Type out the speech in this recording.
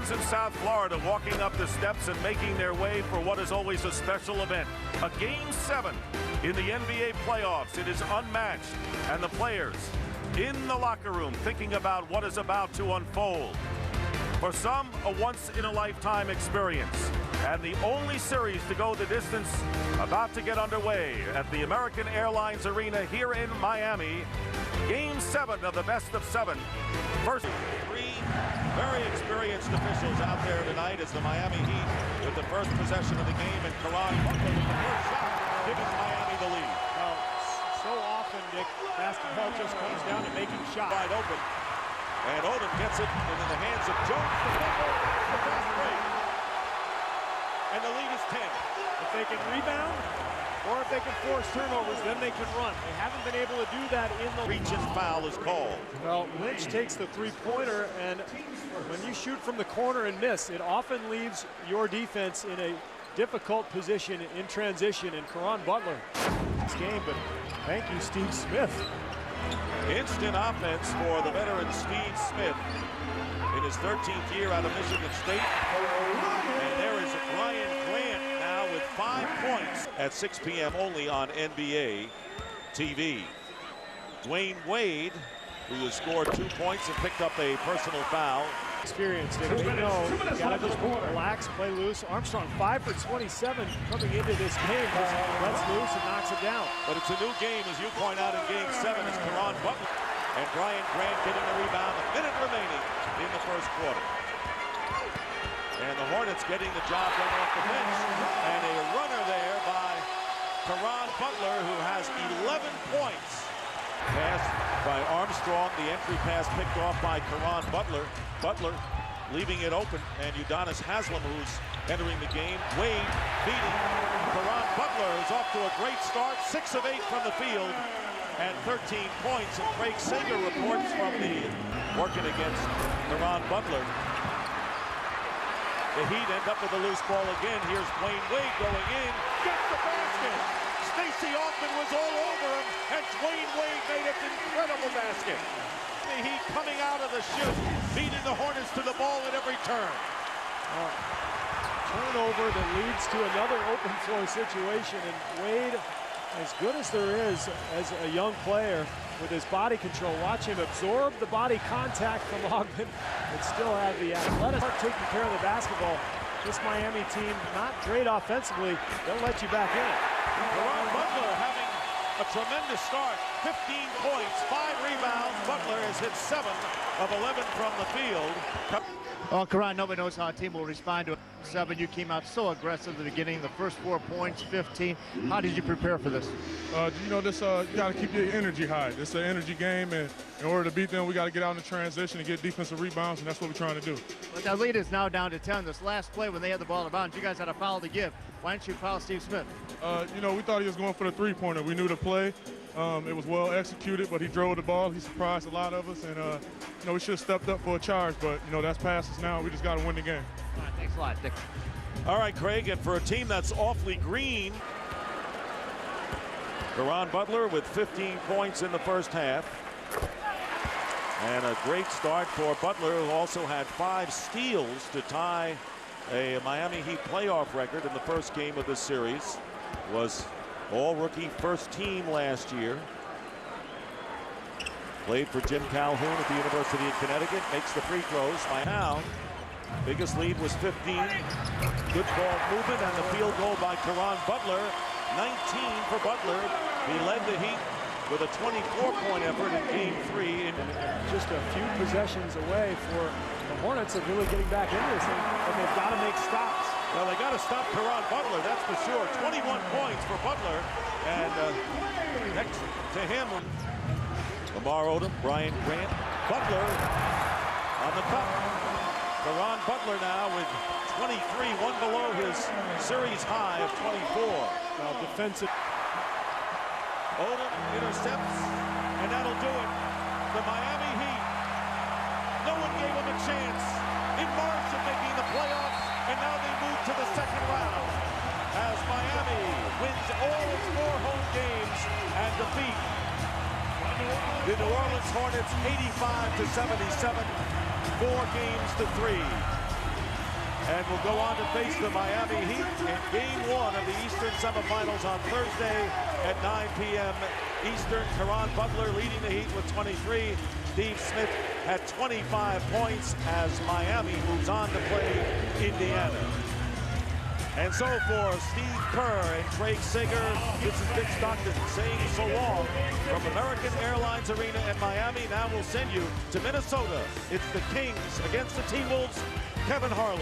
Fans in South Florida walking up the steps and making their way for what is always a special event. A Game 7 in the NBA playoffs. It is unmatched. And the players in the locker room thinking about what is about to unfold. For some, a once-in-a-lifetime experience. And the only series to go the distance about to get underway at the American Airlines Arena here in Miami. Game 7 of the best of 7. First, three very experienced officials out there tonight as the Miami Heat with the first possession of the game, and Caron Butler with the first shot giving Miami the lead. Well, so often, Nick, basketball just comes down to making shots. Wide open, and Odom gets it into the hands of Jones. The fast break, and the lead is 10. If they can rebound, or if they can force turnovers, then they can run. They haven't been able to do that in the reach and foul is called. Well, Lynch takes the three-pointer, and when you shoot from the corner and miss, it often leaves your defense in a difficult position in transition. And Caron Butler, this game, but thank you, Steve Smith. Instant offense for the veteran Steve Smith in his 13th year out of Michigan State. And there is Ryan Grant now with 5 points at 6 p.m. only on NBA TV. Dwayne Wade, who has scored 2 points and picked up a personal foul. Experienced it. We know you gotta just relax, play loose. Armstrong 5 for 27 coming into this game. Just lets loose and knocks it down. But it's a new game, as you point out, in Game 7. It's Caron Butler and Brian Grant getting the rebound. A minute remaining in the first quarter. And the Hornets getting the job done off the bench. And a runner there by Caron Butler, who has 11 points. Pass by Armstrong, the entry pass picked off by Caron Butler. Butler leaving it open, and Udonis Haslem, who's entering the game. Wade beating Caron Butler, is off to a great start. 6 of 8 from the field and 13 points. And Craig Sager reports from the working against Caron Butler. The Heat end up with a loose ball again. Here's Dwayne Wade going in. Gets the basket. Stacey Altman was all over him, and Dwayne Wade made an incredible basket. The Heat coming out of the chute, beating the Hornets to the ball at every turn. Turnover that leads to another open floor situation, and Wade, as good as there is as a young player with his body control, watch him absorb the body contact from Ogden and still have the athletic taking care of the basketball. This Miami team, not great offensively, they'll let you back in. Caron Butler having a tremendous start. 15 points, 5 rebounds. Butler has hit 7 of 11 from the field. Well, Caron, nobody knows how a team will respond to it. 7, you came out so aggressive at the beginning. The first 4 points, 15. How did you prepare for this? You know, this you got to keep your energy high. This is an energy game, and in order to beat them, we got to get out in the transition and get defensive rebounds, and that's what we're trying to do. But that lead is now down to 10. This last play when they had the ball in bounds, you guys had a foul to give. Why didn't you foul Steve Smith? You know, we thought he was going for the three-pointer. We knew the play. It was well executed, but he drove the ball. He surprised a lot of us, and you know, we should have stepped up for a charge, but you know, that's past us now. We just got to win the game. All right, thanks a lot, Dick. All right, Craig, and for a team that's awfully green, Caron Butler with 15 points in the first half. And a great start for Butler, who also had 5 steals to tie a Miami Heat playoff record in the first game of this series. Was all-rookie first team last year. Played for Jim Calhoun at the University of Connecticut. Makes the free throws. By now, biggest lead was 15. Good ball movement and the field goal by Caron Butler. 19 for Butler. He led the Heat with a 24-point effort in Game 3. Just a few possessions away for the Hornets of really getting back into this thing, and they've got to make stops. Well, they got to stop Caron Butler, that's for sure. 21 points for Butler, and next to him, Lamar Odom, Brian Grant, Butler on the cup. Caron Butler now with 23, one below his series high of 24. Well, defensive. Odom intercepts, and that'll do it. The Miami Heat, no one gave them a chance in March of making the playoffs, and now they move to the second round as Miami wins all its 4 home games and defeat the New Orleans Hornets 85-77, 4 games to 3. and will go on to face the Miami Heat in Game 1 of the Eastern semifinals on Thursday at 9 p.m. Eastern. Caron Butler leading the Heat with 23. Steve Smith had 25 points as Miami moves on to play Indiana. And so for Steve Kerr and Craig Sager, this is Dick Stockton saying so long from American Airlines Arena in Miami. Now we'll send you to Minnesota. It's the Kings against the T-Wolves. Kevin Harlan.